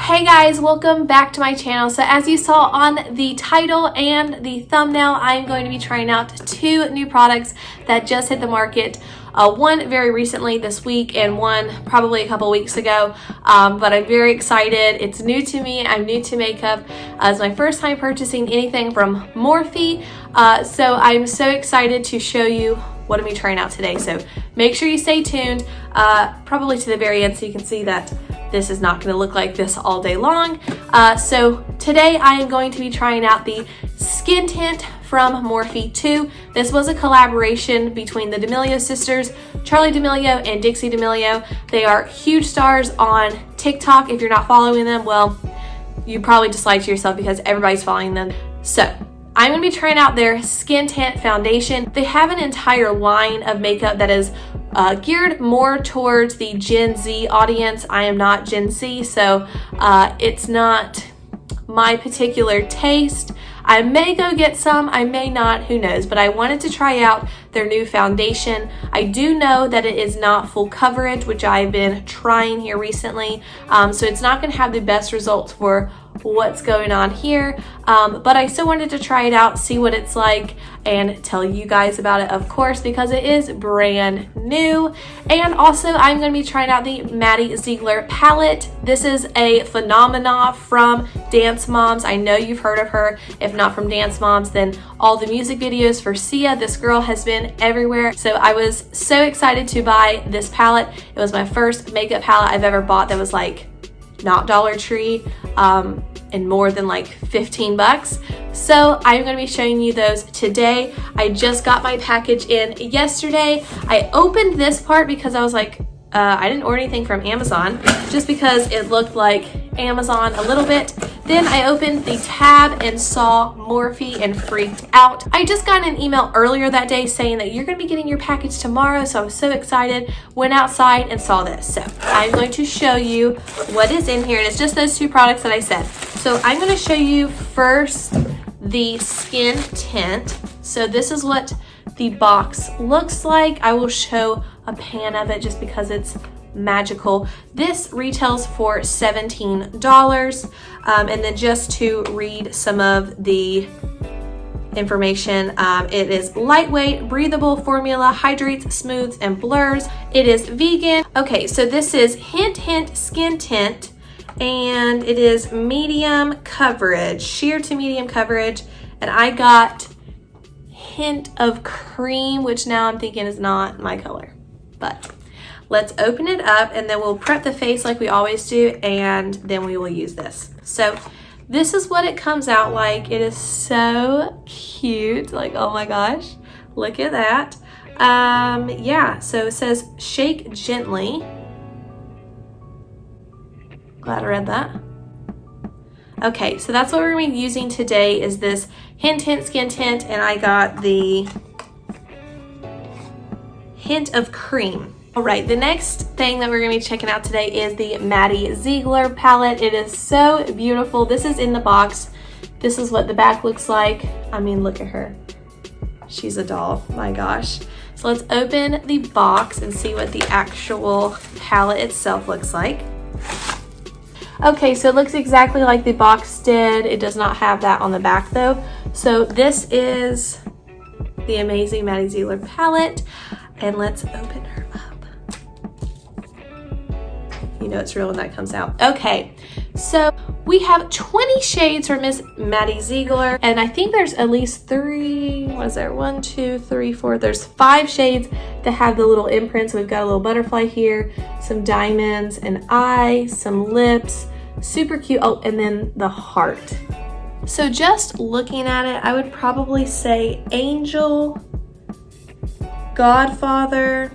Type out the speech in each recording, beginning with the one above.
Hey guys, welcome back to my channel. So as you saw on the title and the thumbnail, I'm going to be trying out two new products that just hit the market. One very recently this week and one probably a couple weeks ago, but I'm very excited. It's new to me. I'm new to makeup. It's my first time purchasing anything from Morphe, so I'm so excited to show you what I'm trying out today. So make sure you stay tuned, probably to the very end so you can see that this is not going to look like this all day long. So today I am going to be trying out the Skin Tint from Morphe 2. This was a collaboration between the D'Amelio sisters, Charli D'Amelio and Dixie D'Amelio. They are huge stars on TikTok. If you're not following them, well, you probably just lied to yourself because everybody's following them. So I'm going to be trying out their Skin Tint foundation. They have an entire line of makeup that is geared more towards the Gen Z audience. I am not Gen Z, so it's not my particular taste. I may go get some, I may not, who knows, but I wanted to try out their new foundation. I do know that it is not full coverage, which I've been trying here recently, so it's not going to have the best results for what's going on here, but I still wanted to try it out, see what it's like, and tell you guys about it, of course, because it is brand new. And also I'm going to be trying out the Maddie Ziegler palette. This is a phenomena from Dance Moms. I know you've heard of her. If not from Dance Moms, then all the music videos for Sia. This girl has been everywhere. So I was so excited to buy this palette. It was my first makeup palette I've ever bought that was like not Dollar Tree, and more than like 15 bucks. So I'm going to be showing you those today. I just got my package in yesterday. I opened this part because I was like, I didn't order anything from Amazon, just because it looked like Amazon a little bit. Then I opened the tab and saw Morphe and freaked out. I just got an email earlier that day saying that you're going to be getting your package tomorrow, so I was so excited. Went outside and saw this. So I'm going to show you what is in here, and it's just those two products that I said. So I'm going to show you first the Skin Tint. So this is what the box looks like. I will show a pan of it just because it's magical. This retails for $17, and then just to read some of the information, it is lightweight, breathable formula, hydrates, smooths, and blurs. It is vegan. Okay, so this is Hint Skin Tint, and it is medium coverage, sheer to medium coverage, and I got hint of cream, which now I'm thinking is not my color, but let's open it up and then we'll prep the face like we always do, and then we will use this. So this is what it comes out like. It is so cute, like, oh my gosh, look at that. Yeah, so it says shake gently. Glad I read that. Okay, so that's what we're going to be using today, is this Hint Skin Tint, and I got the hint of cream. All right, the next thing that we're going to be checking out today is the Maddie Ziegler palette. It is so beautiful. This is in the box. This is what the back looks like. I mean, look at her. She's a doll, my gosh. So let's open the box and see what the actual palette itself looks like. Okay, so it looks exactly like the box did. It does not have that on the back though. So this is the amazing Maddie Ziegler palette, and let's open her up. You know it's real when that comes out. Okay, so we have 20 shades from Miss Maddie Ziegler, and I think there's at least three, what is there, 1, 2, 3, 4, there's 5 shades that have the little imprints. We've got a little butterfly here, some diamonds, an eye, some lips, super cute. Oh, and then the heart. So just looking at it, I would probably say Angel, Godfather,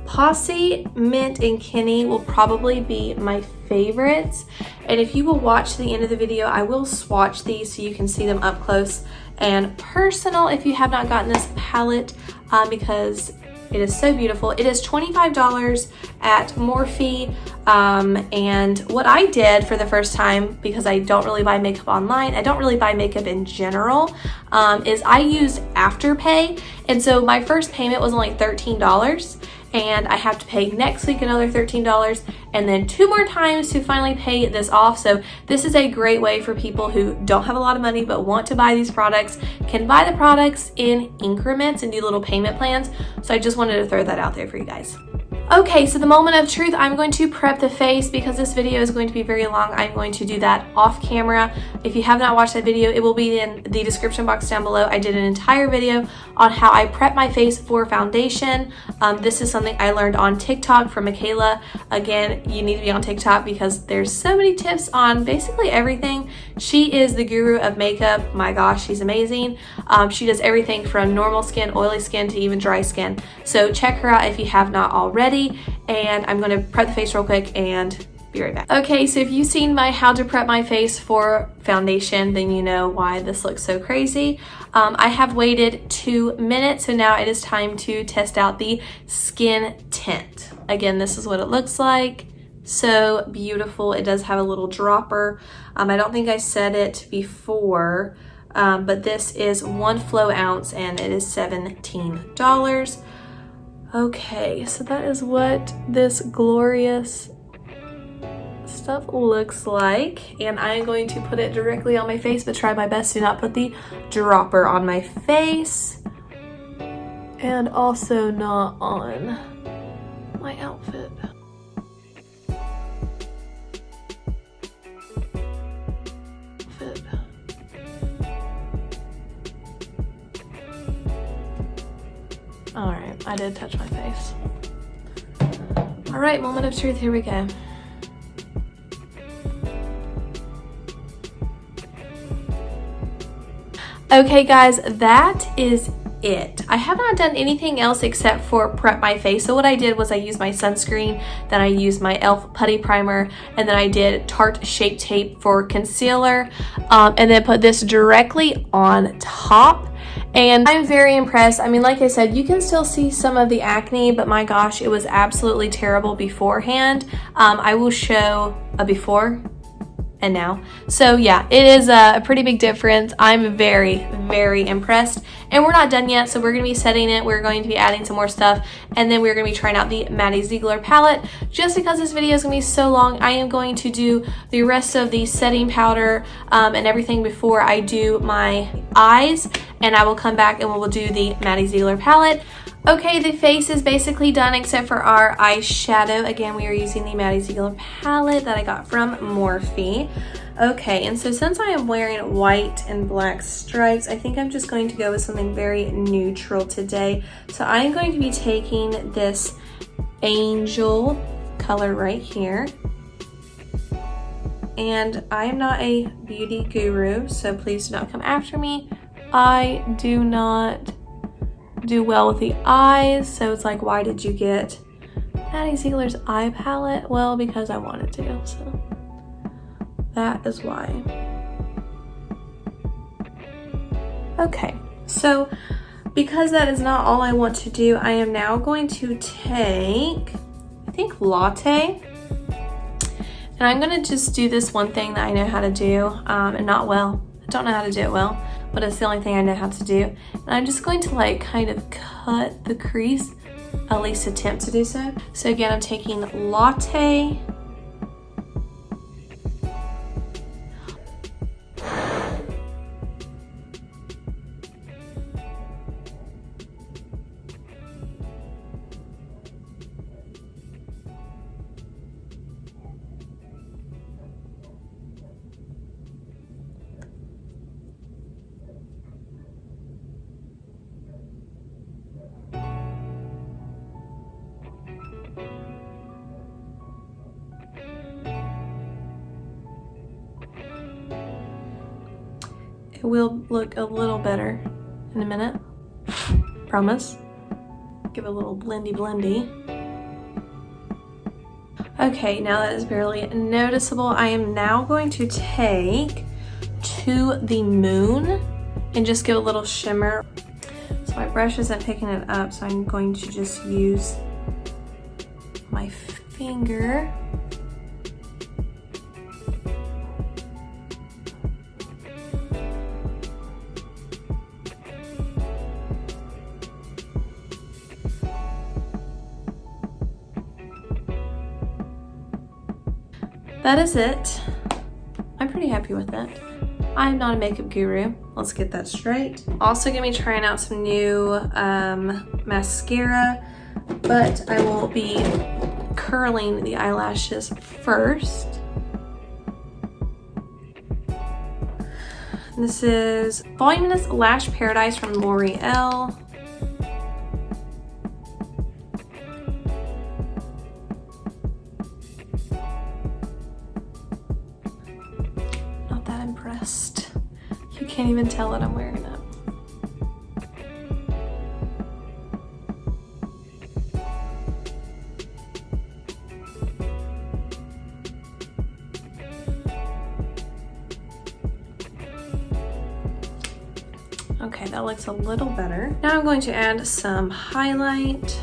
Posse, Mint, and Kenny will probably be my favorites. And if you will watch the end of the video, I will swatch these so you can see them up close and personal if you have not gotten this palette, because it is so beautiful. It is $25 at Morphe, and what I did for the first time, because I don't really buy makeup online, I don't really buy makeup in general, is I used Afterpay, and so my first payment was only $13, and I have to pay next week another $13 and then 2 more times to finally pay this off. So this is a great way for people who don't have a lot of money but want to buy these products, can buy the products in increments and do little payment plans. So I just wanted to throw that out there for you guys. Okay, so the moment of truth, I'm going to prep the face because this video is going to be very long. I'm going to do that off camera. If you have not watched that video, it will be in the description box down below. I did an entire video on how I prep my face for foundation. This is something I learned on TikTok from Michaela. Again, you need to be on TikTok because there's so many tips on basically everything. She is the guru of makeup. My gosh, she's amazing. She does everything from normal skin, oily skin, to even dry skin. So check her out if you have not already. And I'm going to prep the face real quick and be right back. Okay, so if you've seen my how to prep my face for foundation, then you know why this looks so crazy. I have waited 2 minutes, so now it is time to test out the skin tint. Again, this is what it looks like. So beautiful. It does have a little dropper. I don't think I said it before, but this is 1 flow ounce and it is $17. Okay, so that is what this glorious stuff looks like, and I'm going to put it directly on my face, but try my best to not put the dropper on my face, and also not on my outfit. All right, I did touch my face. All right, moment of truth, here we go. Okay guys, that is it. I have not done anything else except for prep my face. So what I did was I used my sunscreen, then I used my e.l.f. Putty Primer, and then I did Tarte Shape Tape for concealer, and then put this directly on top. And I'm very impressed. I mean, like I said, you can still see some of the acne, but my gosh, it was absolutely terrible beforehand. I will show a before and now. So yeah, it is a pretty big difference. I'm very, very impressed. And we're not done yet, so we're gonna be setting it. We're going to be adding some more stuff, and then we're gonna be trying out the Maddie Ziegler palette. Just because this video is gonna be so long, I am going to do the rest of the setting powder and everything before I do my eyes, and I will come back and we'll do the Maddie Ziegler palette. Okay, the face is basically done except for our eyeshadow. Again, we are using the Maddie Ziegler palette that I got from Morphe. Okay, and so since I am wearing white and black stripes, I think I'm just going to go with something very neutral today. So I'm going to be taking this Angel color right here. And I am not a beauty guru, so please do not come after me. I do not do well with the eyes, so it's like, why did you get Maddie Ziegler's eye palette? Well, because I wanted to, so that is why. Okay, so because that is not all I want to do, I am now going to take, I think, Latte, and I'm gonna just do this one thing that I know how to do, and not well. I don't know how to do it well, but it's the only thing I know how to do. And I'm just going to like kind of cut the crease, at least attempt to do so. So again, I'm taking Latte. It will look a little better in a minute, promise. Give it a little blendy. Okay, now that is barely noticeable, I am now going to take To the Moon and just give a little shimmer. So my brush isn't picking it up, so I'm going to just use my finger. that is it. I'm pretty happy with it. I'm not a makeup guru. Let's get that straight. Also gonna be trying out some new mascara, but I will be curling the eyelashes first. This is Voluminous Lash Paradise from L'Oreal. Not that impressed. You can't even tell that I'm wearing it. Okay, that looks a little better. Now I'm going to add some highlight.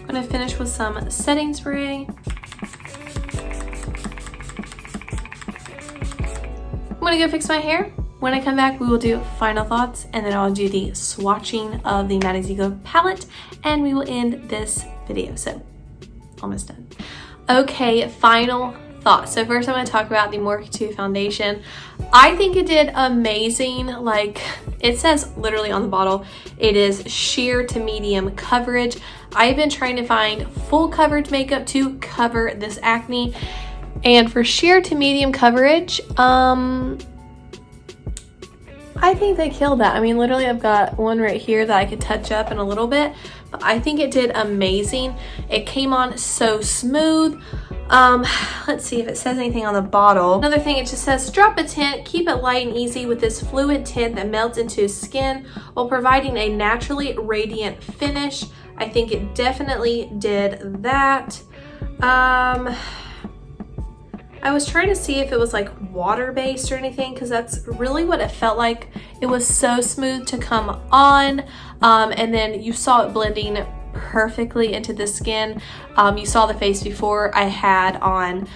I'm gonna finish with some setting spray. I'm gonna go fix my hair. When I come back, we will do final thoughts, and then I'll do the swatching of the Maddie Ziegler palette, and we will end this video. So, almost done. Okay, final thoughts. So first I'm gonna talk about the Morphe 2 foundation. I think it did amazing. Like, it says literally on the bottle, it is sheer to medium coverage. I've been trying to find full coverage makeup to cover this acne, and for sheer to medium coverage, I think they killed that. I mean, literally I've got one right here that I could touch up in a little bit, but I think it did amazing. It came on so smooth. Let's see if it says anything on the bottle. Another thing, it just says, drop a tint, keep it light and easy with this fluid tint that melts into skin while providing a naturally radiant finish. I think it definitely did that. I was trying to see if it was like water-based or anything, because that's really what it felt like. It was so smooth to come on, and then you saw it blending perfectly into the skin. You saw the face before. I had on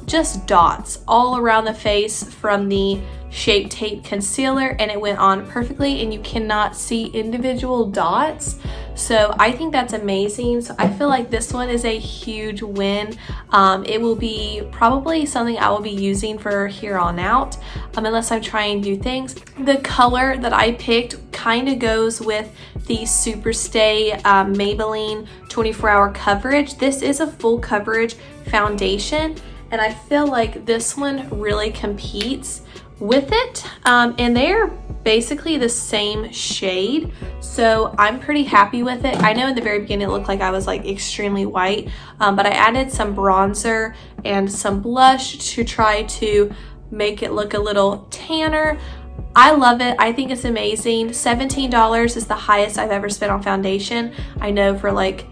just dots all around the face from the Shape Tape concealer, and it went on perfectly, and you cannot see individual dots. So I think that's amazing. So I feel like this one is a huge win. It will be probably something I will be using for here on out, unless I'm trying new things. The color that I picked kind of goes with the Superstay Maybelline 24-hour coverage. This is a full coverage foundation, and I feel like this one really competes with it, and they're basically the same shade, so I'm pretty happy with it. I know in the very beginning it looked like I was like extremely white, but I added some bronzer and some blush to try to make it look a little tanner. I love it. I think it's amazing. $17 is the highest I've ever spent on foundation. I know for like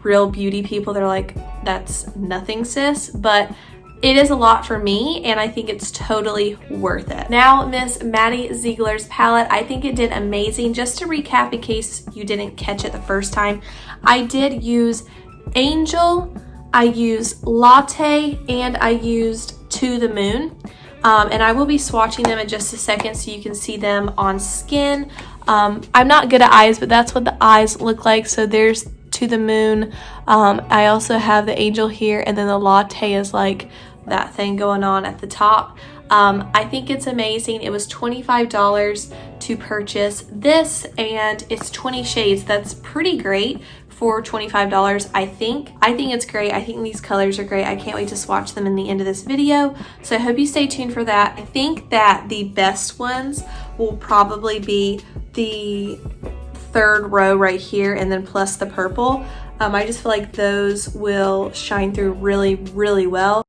real beauty people, they're like, that's nothing, sis, but it is a lot for me, and I think it's totally worth it. Now, Miss Maddie Ziegler's palette, I think it did amazing. Just to recap, in case you didn't catch it the first time, I did use Angel, I used Latte, and I used To the Moon. And I will be swatching them in just a second so you can see them on skin. I'm not good at eyes, but that's what the eyes look like. So there's To the Moon. I also have the Angel here, and then the Latte is like that thing going on at the top. I think it's amazing. It was $25 to purchase this, and it's 20 shades. That's pretty great for $25, I think. I think it's great. I think these colors are great. I can't wait to swatch them in the end of this video. So I hope you stay tuned for that. I think that the best ones will probably be the third row right here, and then plus the purple. I just feel like those will shine through really, really well.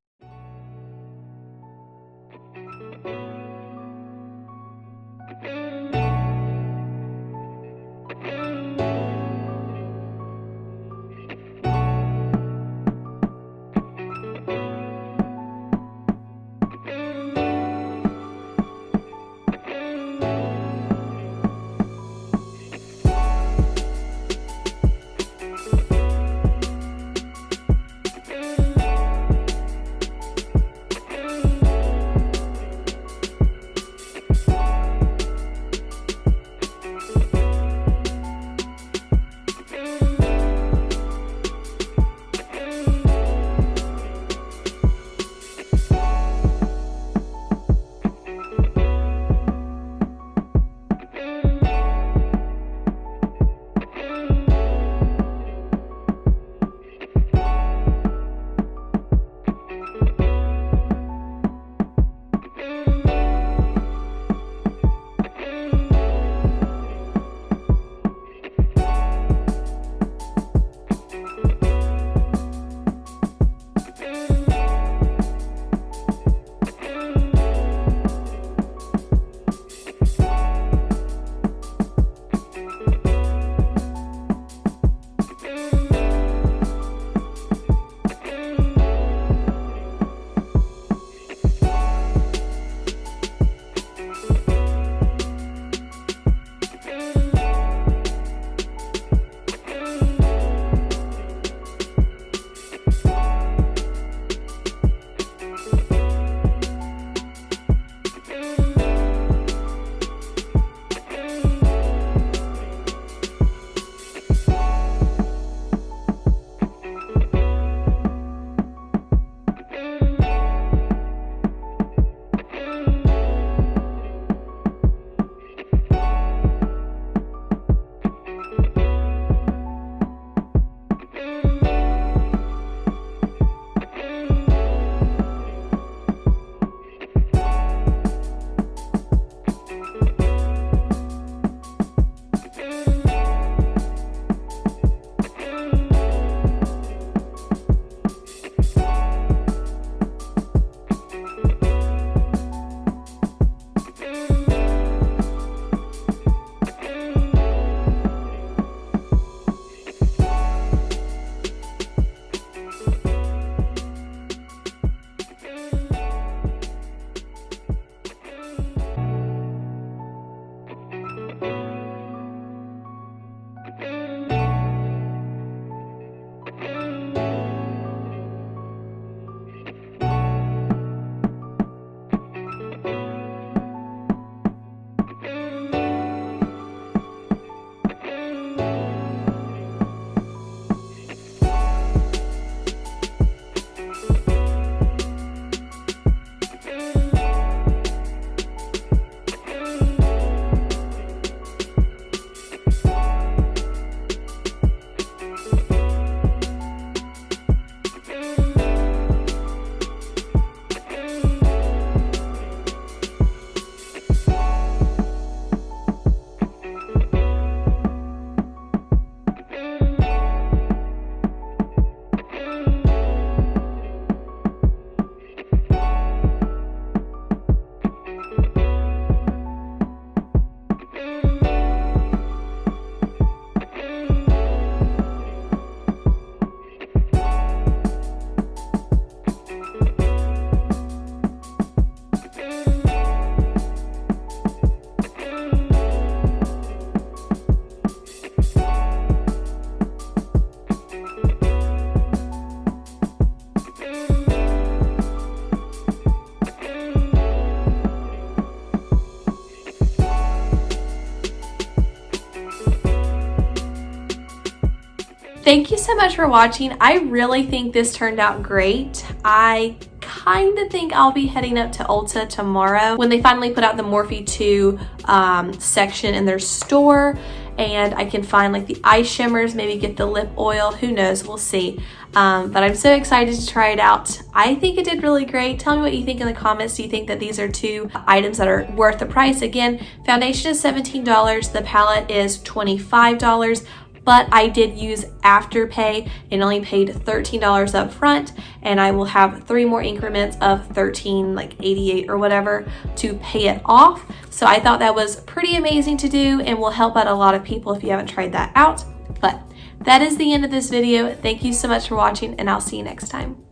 thank you so much for watching. I really think this turned out great. I kind of think I'll be heading up to Ulta tomorrow when they finally put out the Morphe 2 section in their store, and I can find like the eye shimmers, maybe get the lip oil, who knows, we'll see. But I'm so excited to try it out. I think it did really great. Tell me what you think in the comments. Do you think that these are two items that are worth the price? Again, foundation is $17, the palette is $25, but I did use Afterpay and only paid $13 up front, and I will have 3 more increments of $13, like $88 or whatever, to pay it off. So I thought that was pretty amazing to do and will help out a lot of people if you haven't tried that out. But that is the end of this video. Thank you so much for watching, and I'll see you next time.